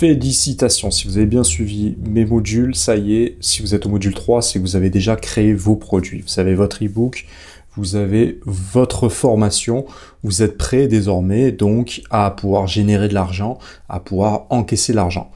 Félicitations, si vous avez bien suivi mes modules, ça y est, si vous êtes au module 3, c'est que vous avez déjà créé vos produits. Vous avez votre e-book, vous avez votre formation, vous êtes prêt désormais donc à pouvoir générer de l'argent, à pouvoir encaisser l'argent.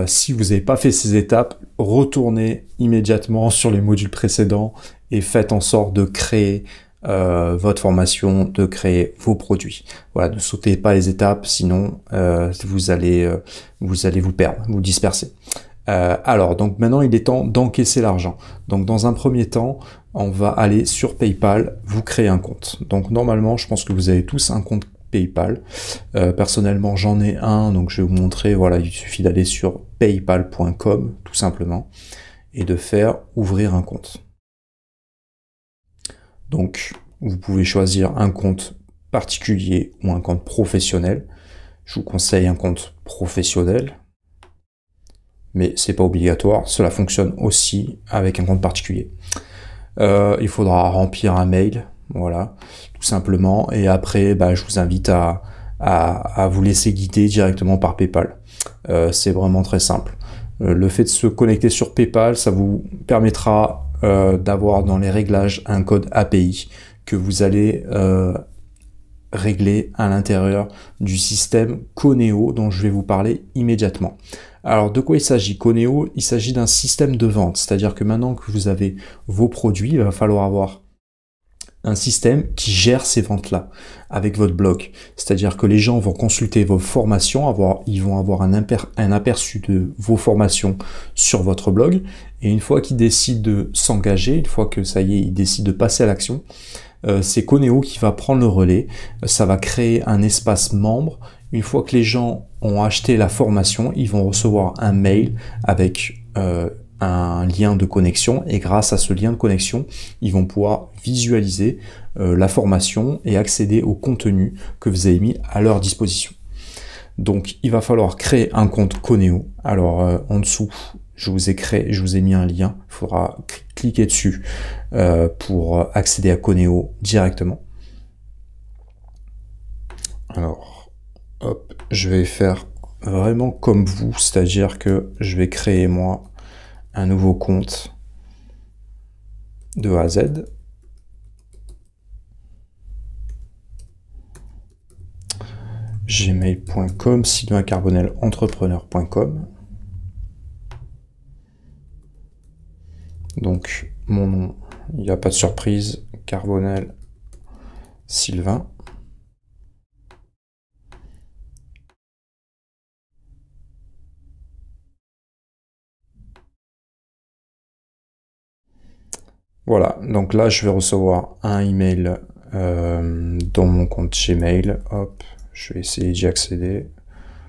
Si vous n'avez pas fait ces étapes, retournez immédiatement sur les modules précédents et faites en sorte de créer votre formation, de créer vos produits. Voilà, ne sautez pas les étapes, sinon vous allez vous perdre, vous disperser. Alors, donc maintenant, il est temps d'encaisser l'argent. Donc, dans un premier temps, on va aller sur PayPal, vous créez un compte. Donc, normalement, je pense que vous avez tous un compte PayPal. Personnellement, j'en ai un, donc je vais vous montrer. Voilà, il suffit d'aller sur paypal.com, tout simplement, et de faire ouvrir un compte. Donc, vous pouvez choisir un compte particulier ou un compte professionnel. Je vous conseille un compte professionnel, mais c'est pas obligatoire. Cela fonctionne aussi avec un compte particulier. Il faudra remplir un mail, voilà, tout simplement. Et après, je vous invite à vous laisser guider directement par PayPal. C'est vraiment très simple. Le fait de se connecter sur PayPal, ça vous permettra d'avoir dans les réglages un code API que vous allez régler à l'intérieur du système Coneo dont je vais vous parler immédiatement. Alors de quoi il s'agit? Coneo, il s'agit d'un système de vente, c'est-à-dire que maintenant que vous avez vos produits, il va falloir avoir un système qui gère ces ventes-là avec votre blog. C'est-à-dire que les gens vont consulter vos formations, ils vont avoir un aperçu de vos formations sur votre blog. Et une fois qu'ils décident de s'engager, une fois que ça y est, ils décident de passer à l'action, c'est Coneo qui va prendre le relais. Ça va créer un espace membre. Une fois que les gens ont acheté la formation, ils vont recevoir un mail avec un lien de connexion, et grâce à ce lien de connexion, ils vont pouvoir visualiser la formation et accéder au contenu que vous avez mis à leur disposition. Donc il va falloir créer un compte Coneo. Alors en dessous, je vous ai mis un lien, il faudra cliquer dessus pour accéder à Coneo directement. Alors, hop, je vais faire vraiment comme vous, c'est-à-dire que je vais créer moi un nouveau compte de A à Z. Gmail.com, sylvaincarbonelentrepreneur.com. Donc, mon nom, il n'y a pas de surprise, Carbonel Sylvain. Voilà, donc là, je vais recevoir un email dans mon compte Gmail. Hop, je vais essayer d'y accéder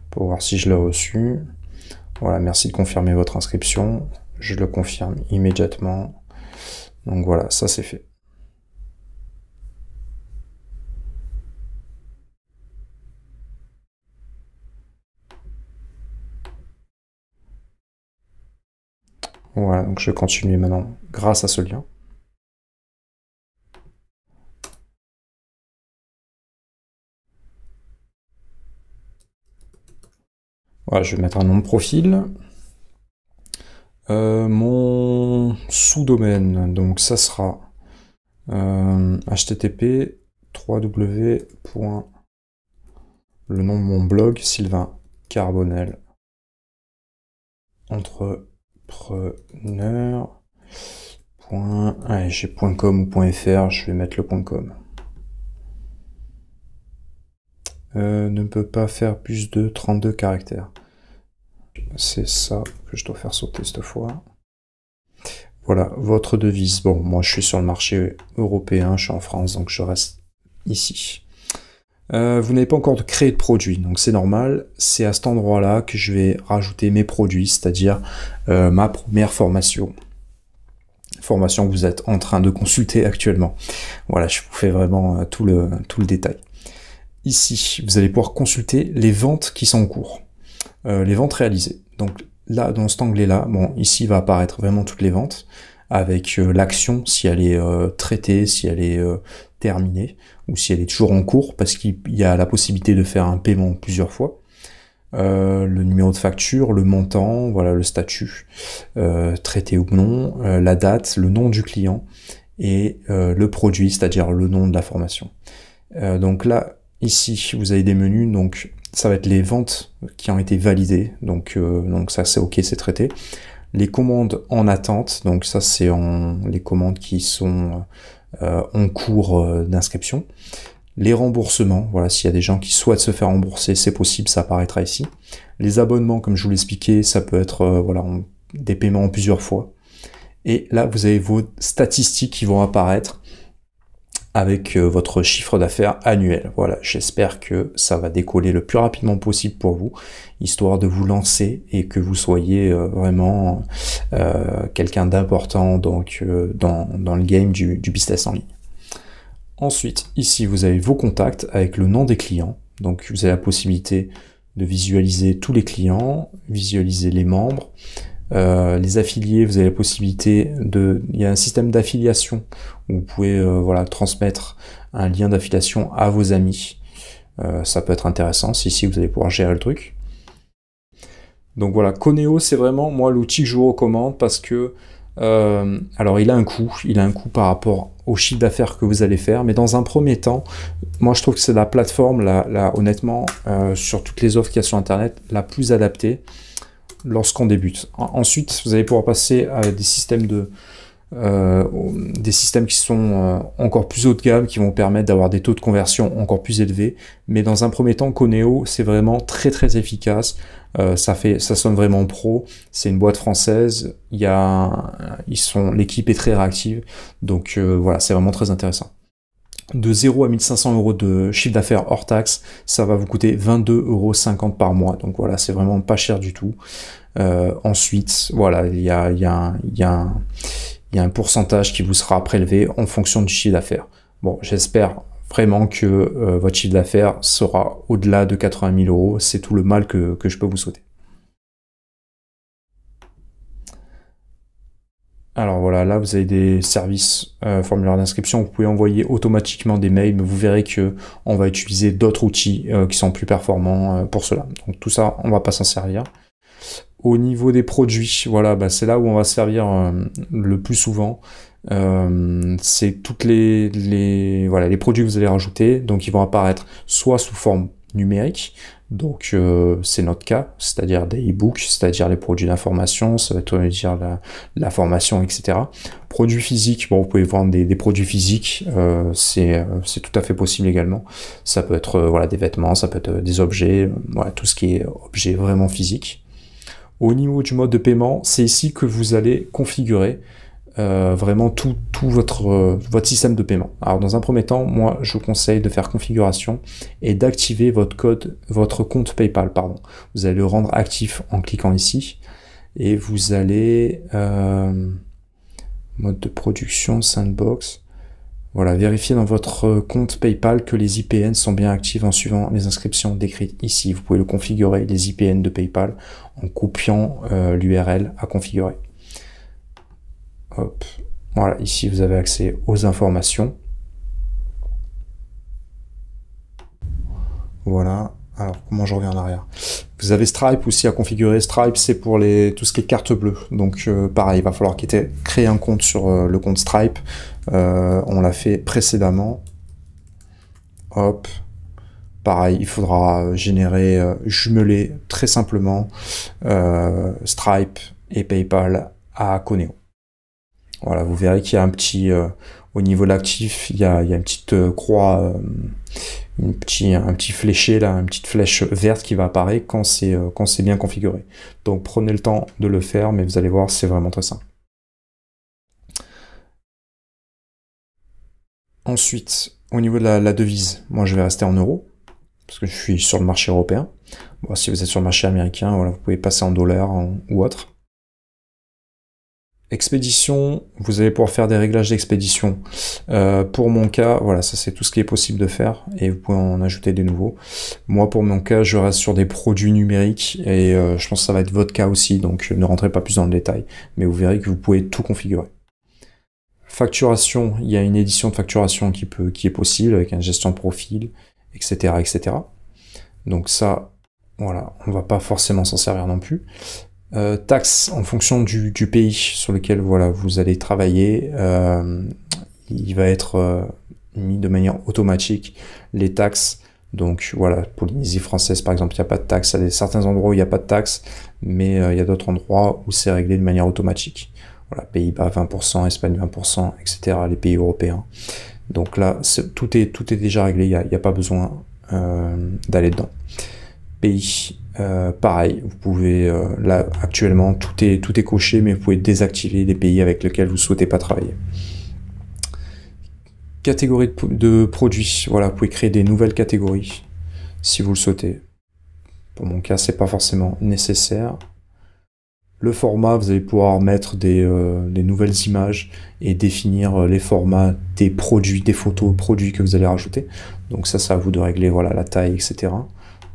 pour voir si je l'ai reçu. Voilà, merci de confirmer votre inscription. Je le confirme immédiatement. Donc voilà, ça c'est fait. Voilà, donc je vais continuer maintenant grâce à ce lien. Voilà, je vais mettre un nom de profil. Mon sous-domaine, donc ça sera http www. Le nom de mon blog, Sylvain Carbonel entrepreneur. Allez, j'ai .com ou .fr, je vais mettre le .com. Ne peut pas faire plus de 32 caractères. C'est ça que je dois faire sauter cette fois. Voilà, votre devise. Bon, moi je suis sur le marché européen, je suis en France, donc je reste ici. Vous n'avez pas encore créé de produit, donc c'est normal. C'est à cet endroit-là que je vais rajouter mes produits, c'est-à-dire ma première formation. Formation que vous êtes en train de consulter actuellement. Voilà, je vous fais vraiment tout le détail. Ici, vous allez pouvoir consulter les ventes qui sont en cours, les ventes réalisées. Donc là, dans cet onglet-là, bon, ici va apparaître vraiment toutes les ventes, avec l'action, si elle est traitée, si elle est terminée, ou si elle est toujours en cours, parce qu'il y a la possibilité de faire un paiement plusieurs fois. le numéro de facture, le montant, voilà le statut, traité ou non, la date, le nom du client et le produit, c'est-à-dire le nom de la formation. Donc là, ici, vous avez des menus, donc ça va être les ventes qui ont été validées, donc ça c'est ok, c'est traité. Les commandes en attente, donc ça c'est les commandes qui sont en cours d'inscription. Les remboursements, voilà, s'il y a des gens qui souhaitent se faire rembourser, c'est possible, ça apparaîtra ici. Les abonnements, comme je vous l'expliquais, ça peut être voilà, des paiements en plusieurs fois. Et là, vous avez vos statistiques qui vont apparaître avec votre chiffre d'affaires annuel. Voilà, j'espère que ça va décoller le plus rapidement possible pour vous, histoire de vous lancer et que vous soyez vraiment quelqu'un d'important donc dans le game du business en ligne. Ensuite, ici, vous avez vos contacts avec le nom des clients. Donc, vous avez la possibilité de visualiser tous les clients, visualiser les membres. Les affiliés, vous avez la possibilité il y a un système d'affiliation où vous pouvez voilà, transmettre un lien d'affiliation à vos amis. Ça peut être intéressant, si vous allez pouvoir gérer le truc. Donc voilà, Coneo, c'est vraiment, moi, l'outil que je vous recommande parce que alors il a un coût par rapport au chiffre d'affaires que vous allez faire, mais dans un premier temps, moi je trouve que c'est la plateforme, honnêtement, sur toutes les offres qu'il y a sur Internet, la plus adaptée lorsqu'on débute. Ensuite, vous allez pouvoir passer à des systèmes qui sont encore plus haut de gamme, qui vont permettre d'avoir des taux de conversion encore plus élevés. Mais dans un premier temps, Coneo, c'est vraiment très très efficace. Ça sonne vraiment pro. C'est une boîte française. L'équipe est très réactive. Donc voilà, c'est vraiment très intéressant. De 0 à 1500 euros de chiffre d'affaires hors taxe, ça va vous coûter 22,50 € par mois. Donc voilà, c'est vraiment pas cher du tout. Ensuite, voilà, il y a un pourcentage qui vous sera prélevé en fonction du chiffre d'affaires. Bon, j'espère vraiment que votre chiffre d'affaires sera au-delà de 80 000 €. C'est tout le mal que je peux vous souhaiter. Alors voilà, là vous avez des services formulaires d'inscription, vous pouvez envoyer automatiquement des mails, mais vous verrez que on va utiliser d'autres outils qui sont plus performants pour cela. Donc tout ça, on va pas s'en servir. Au niveau des produits, voilà, c'est là où on va se servir le plus souvent. C'est toutes les produits que vous allez rajouter, donc ils vont apparaître soit sous forme numérique, donc c'est notre cas, c'est-à-dire des e-books, c'est-à-dire les produits d'information, ça va être dire la formation, etc. Produits physiques, bon, vous pouvez vendre des produits physiques, c'est tout à fait possible également. Ça peut être voilà, des vêtements, ça peut être des objets, voilà, tout ce qui est objet vraiment physique. Au niveau du mode de paiement, c'est ici que vous allez configurer vraiment tout votre système de paiement. Alors dans un premier temps, moi je vous conseille de faire configuration et d'activer votre compte PayPal, pardon. Vous allez le rendre actif en cliquant ici et vous allez mode de production, sandbox. Voilà, vérifiez dans votre compte PayPal que les IPN sont bien actifs en suivant les inscriptions décrites ici. Vous pouvez le configurer, les IPN de PayPal, en copiant l'URL à configurer. Hop. Voilà, ici vous avez accès aux informations. Voilà. Alors, comment je reviens en arrière? Vous avez Stripe aussi à configurer. Stripe, c'est pour tout ce qui est carte bleue. Donc, pareil, il va falloir créer un compte sur le compte Stripe. On l'a fait précédemment. Hop. Pareil, il faudra jumeler très simplement Stripe et PayPal à Coneo. Voilà, vous verrez qu'il y a un petit, au niveau de l'actif, il y a une petite croix, un petit fléché là, une petite flèche verte qui va apparaître quand c'est bien configuré. Donc prenez le temps de le faire, mais vous allez voir, c'est vraiment très simple. Ensuite, au niveau de la devise, moi je vais rester en euros, parce que je suis sur le marché européen. Bon, si vous êtes sur le marché américain, voilà, vous pouvez passer en dollars ou autre. Expédition, vous allez pouvoir faire des réglages d'expédition. Pour mon cas, voilà, ça c'est tout ce qui est possible de faire et vous pouvez en ajouter des nouveaux. Moi, pour mon cas, je reste sur des produits numériques et je pense que ça va être votre cas aussi, donc ne rentrez pas plus dans le détail, mais vous verrez que vous pouvez tout configurer. Facturation, il y a une édition de facturation qui est possible avec une gestion de profil, etc., etc. Donc ça, Voilà, on va pas forcément s'en servir non plus. Taxes en fonction du pays sur lequel voilà, vous allez travailler, il va être mis de manière automatique les taxes. Donc voilà, Polynésie française par exemple, il n'y a pas de taxes. Il y a certains endroits où il n'y a pas de taxes, mais il y a d'autres endroits où c'est réglé de manière automatique. Voilà, Pays-Bas 20%, Espagne 20%, etc. Les pays européens. Donc là, tout est déjà réglé, il n'y a pas besoin d'aller dedans. Pays, pareil, vous pouvez, là actuellement tout est coché, mais vous pouvez désactiver les pays avec lesquels vous souhaitez pas travailler. Catégorie de produits, voilà, vous pouvez créer des nouvelles catégories si vous le souhaitez. Pour mon cas, c'est pas forcément nécessaire. Le format, vous allez pouvoir mettre des nouvelles images et définir les formats des produits, des photos produits que vous allez rajouter. Donc ça, c'est à vous de régler, voilà, la taille, etc.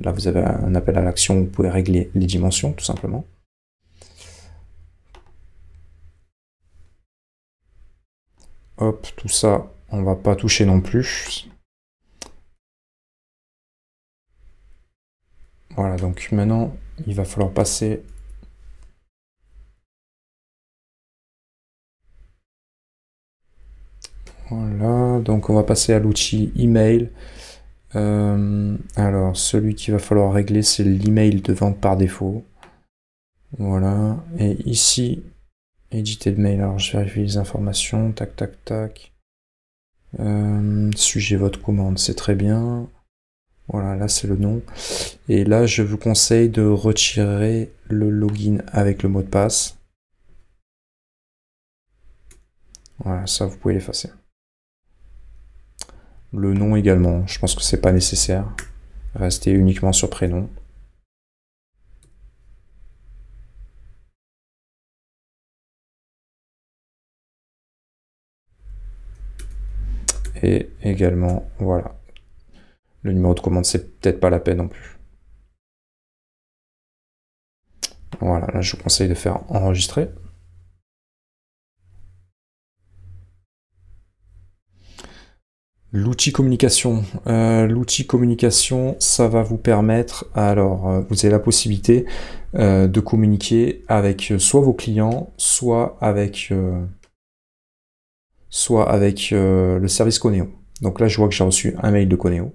Là, vous avez un appel à l'action, vous pouvez régler les dimensions, tout simplement. Hop, tout ça, on va pas toucher non plus. Voilà, donc maintenant, il va falloir passer. Voilà, donc on va passer à l'outil email. Alors, celui qu'il va falloir régler, c'est l'email de vente par défaut. Voilà, et ici, éditer le mail. Alors, je vérifie les informations. Tac, tac, tac. Sujet votre commande, c'est très bien. Voilà, là c'est le nom. Et là, je vous conseille de retirer le login avec le mot de passe. Voilà, ça vous pouvez l'effacer. Le nom également, je pense que c'est pas nécessaire. Restez uniquement sur prénom. Et également, voilà. Le numéro de commande, c'est peut-être pas la peine non plus. Voilà, là je vous conseille de faire enregistrer. L'outil communication. L'outil communication, ça va vous permettre, alors vous avez la possibilité de communiquer avec soit vos clients, soit avec le service Coneo. Donc là, je vois que j'ai reçu un mail de Coneo.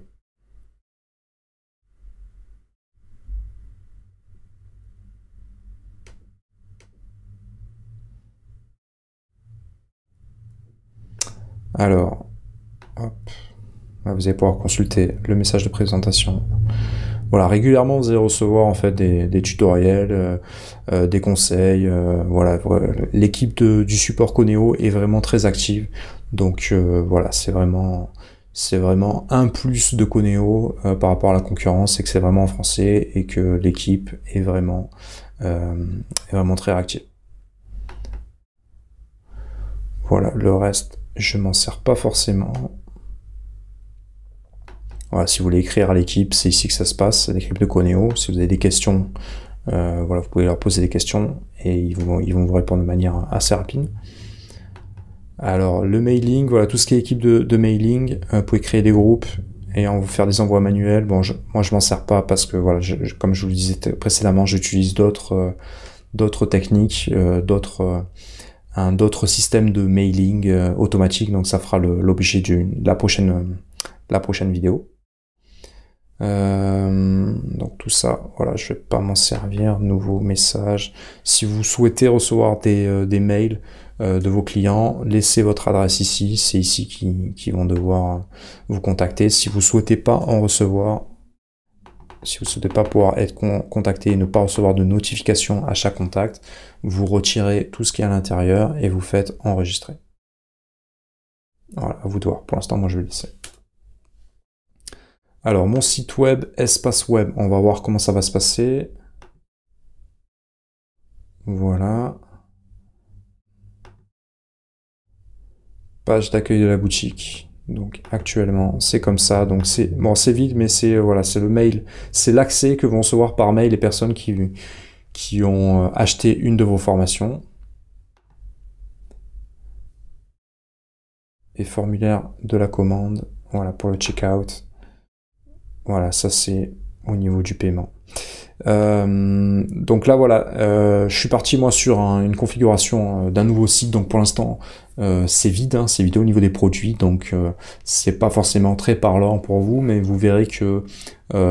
Alors, hop, là, vous allez pouvoir consulter le message de présentation. Voilà, régulièrement vous allez recevoir en fait des tutoriels, des conseils. Voilà, l'équipe du support Coneo est vraiment très active. Donc voilà, c'est vraiment un plus de Coneo par rapport à la concurrence, c'est que c'est vraiment en français et que l'équipe est vraiment très active. Voilà, le reste, je m'en sers pas forcément. Voilà, si vous voulez écrire à l'équipe, c'est ici que ça se passe, l'équipe de Coneo. Si vous avez des questions, voilà, vous pouvez leur poser des questions et ils vont vous répondre de manière assez rapide. Alors, le mailing, voilà, tout ce qui est équipe de mailing, vous pouvez créer des groupes et faire des envois manuels. Bon, moi, je m'en sers pas parce que, voilà, comme je vous le disais précédemment, j'utilise d'autres techniques, d'autres systèmes de mailing automatique. Donc, ça fera l'objet de la prochaine vidéo. Donc tout ça, voilà, je vais pas m'en servir. Nouveau message. Si vous souhaitez recevoir des mails de vos clients, laissez votre adresse ici. C'est ici qu'ils vont devoir vous contacter. Si vous souhaitez pas en recevoir, si vous souhaitez pas pouvoir être contacté et ne pas recevoir de notification à chaque contact, vous retirez tout ce qui est à l'intérieur et vous faites enregistrer. Voilà, à vous de voir. Pour l'instant, moi je vais le laisser. Alors, mon site web, espace web, on va voir comment ça va se passer. Voilà. Page d'accueil de la boutique. Donc, actuellement, c'est comme ça. Donc, c'est vide, mais c'est voilà, c'est le mail. C'est l'accès que vont recevoir par mail les personnes qui ont acheté une de vos formations. Et formulaire de la commande. Voilà, pour le checkout. Voilà, ça c'est au niveau du paiement. Donc là voilà, je suis parti moi sur une configuration d'un nouveau site, donc pour l'instant c'est vide, hein, c'est vide au niveau des produits, donc c'est pas forcément très parlant pour vous, mais vous verrez que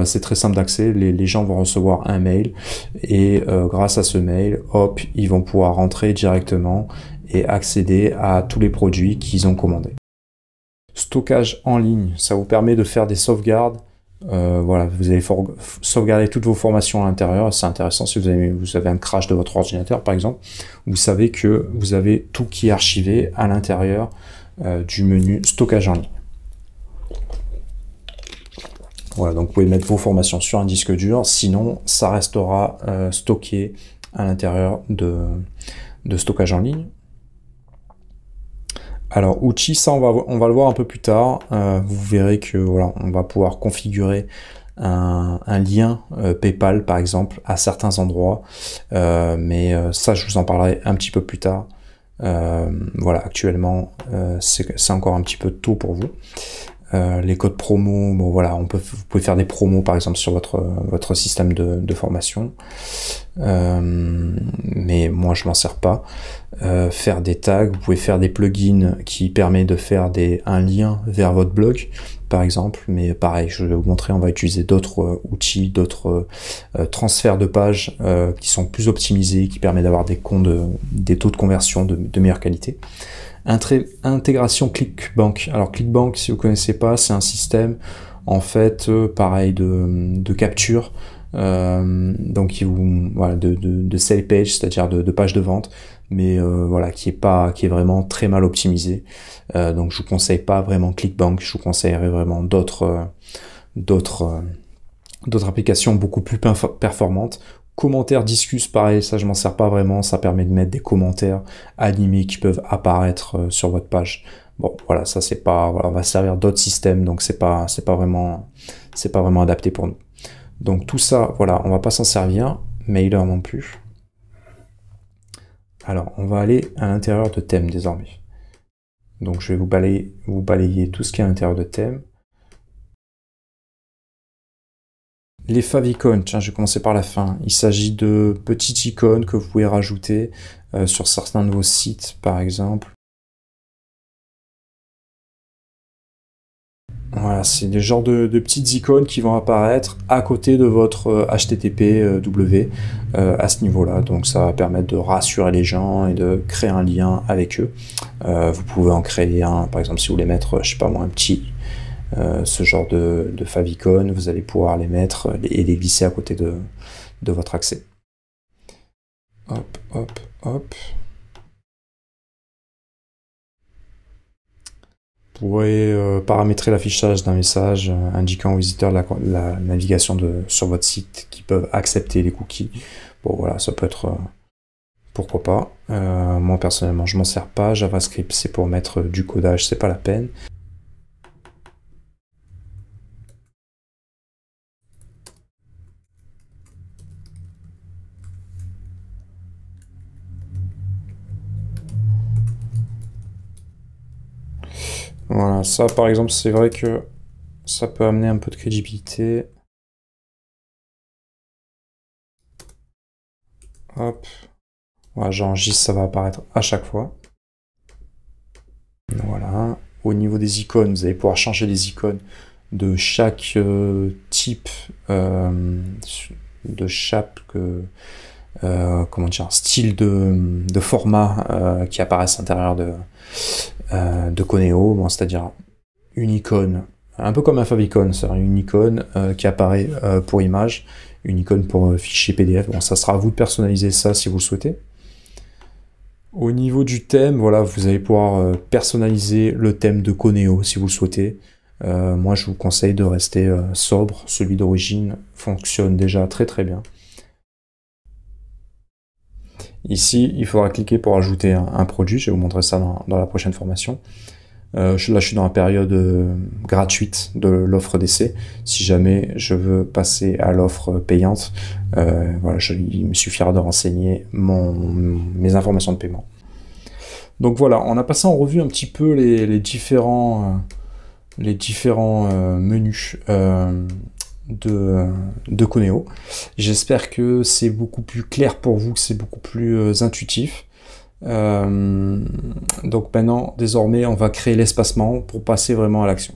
c'est très simple d'accès, les gens vont recevoir un mail et grâce à ce mail, hop, ils vont pouvoir rentrer directement et accéder à tous les produits qu'ils ont commandés. Stockage en ligne, ça vous permet de faire des sauvegardes. Voilà, vous allez sauvegarder toutes vos formations à l'intérieur. C'est intéressant si vous avez un crash de votre ordinateur, par exemple. Vous savez que vous avez tout qui est archivé à l'intérieur du menu stockage en ligne. Voilà, donc vous pouvez mettre vos formations sur un disque dur. Sinon, ça restera stocké à l'intérieur de stockage en ligne. Alors outils, ça on va le voir un peu plus tard. Vous verrez que voilà, on va pouvoir configurer un lien PayPal par exemple à certains endroits, mais ça je vous en parlerai un petit peu plus tard. Voilà, actuellement c'est encore un petit peu tôt pour vous. Les codes promo, bon voilà, vous pouvez faire des promos par exemple sur votre système de formation, mais moi je m'en sers pas. Faire des tags, vous pouvez faire des plugins qui permettent de faire un lien vers votre blog par exemple, mais pareil, je vais vous montrer, on va utiliser d'autres outils, d'autres transferts de pages qui sont plus optimisés, qui permettent d'avoir des taux de conversion de meilleure qualité. Intégration ClickBank. Alors ClickBank, si vous connaissez pas, c'est un système en fait pareil de capture, donc voilà, de sale page, c'est-à-dire de page de vente, mais voilà, qui est vraiment très mal optimisé. Donc je vous conseille pas vraiment ClickBank, je vous conseillerais vraiment d'autres applications beaucoup plus performantes. Commentaires Disqus, pareil, ça je m'en sers pas vraiment, ça permet de mettre des commentaires animés qui peuvent apparaître sur votre page. Bon, voilà, ça c'est pas, voilà, on va servir d'autres systèmes, donc c'est pas vraiment adapté pour nous. Donc tout ça, voilà, on va pas s'en servir, Mailer non plus. Alors, on va aller à l'intérieur de thème désormais. Donc je vais vous balayer tout ce qui est à l'intérieur de thème. Les favicons, tiens, je vais commencer par la fin. Il s'agit de petites icônes que vous pouvez rajouter sur certains de vos sites, par exemple. Voilà, c'est des genres de petites icônes qui vont apparaître à côté de votre HTTP/W à ce niveau-là. Donc ça va permettre de rassurer les gens et de créer un lien avec eux. Vous pouvez en créer un, par exemple, si vous voulez mettre, je sais pas moi, un petit... ce genre de favicon, vous allez pouvoir les mettre et les glisser à côté de votre accès. Hop, hop, hop. Vous pourrez paramétrer l'affichage d'un message indiquant aux visiteurs la navigation sur votre site qui peuvent accepter les cookies. Bon voilà, ça peut être... pourquoi pas. Moi personnellement, je m'en sers pas. JavaScript, c'est pour mettre du codage, c'est pas la peine. Voilà, ça par exemple, c'est vrai que ça peut amener un peu de crédibilité. Hop. Voilà, j'enregistre, ça va apparaître à chaque fois. Voilà. Au niveau des icônes, vous allez pouvoir changer les icônes de chaque type, de chaque comment dire, style de format qui apparaissent à l'intérieur de Conéo, bon, c'est-à-dire une icône, un peu comme un favicon, c'est-à-dire une icône qui apparaît pour image, une icône pour fichier PDF. Bon, ça sera à vous de personnaliser ça si vous le souhaitez. Au niveau du thème, voilà, vous allez pouvoir personnaliser le thème de Conéo si vous le souhaitez. Moi, je vous conseille de rester sobre. Celui d'origine fonctionne déjà très très bien. Ici, il faudra cliquer pour ajouter un produit. Je vais vous montrer ça dans la prochaine formation. Là, je suis dans la période gratuite de l'offre d'essai. Si jamais je veux passer à l'offre payante, voilà, il me suffira de renseigner mes informations de paiement. Donc voilà, on a passé en revue un petit peu les différents menus de Coneo. J'espère que c'est beaucoup plus clair pour vous, que c'est beaucoup plus intuitif. Donc maintenant, désormais, on va créer l'espacement pour passer vraiment à l'action.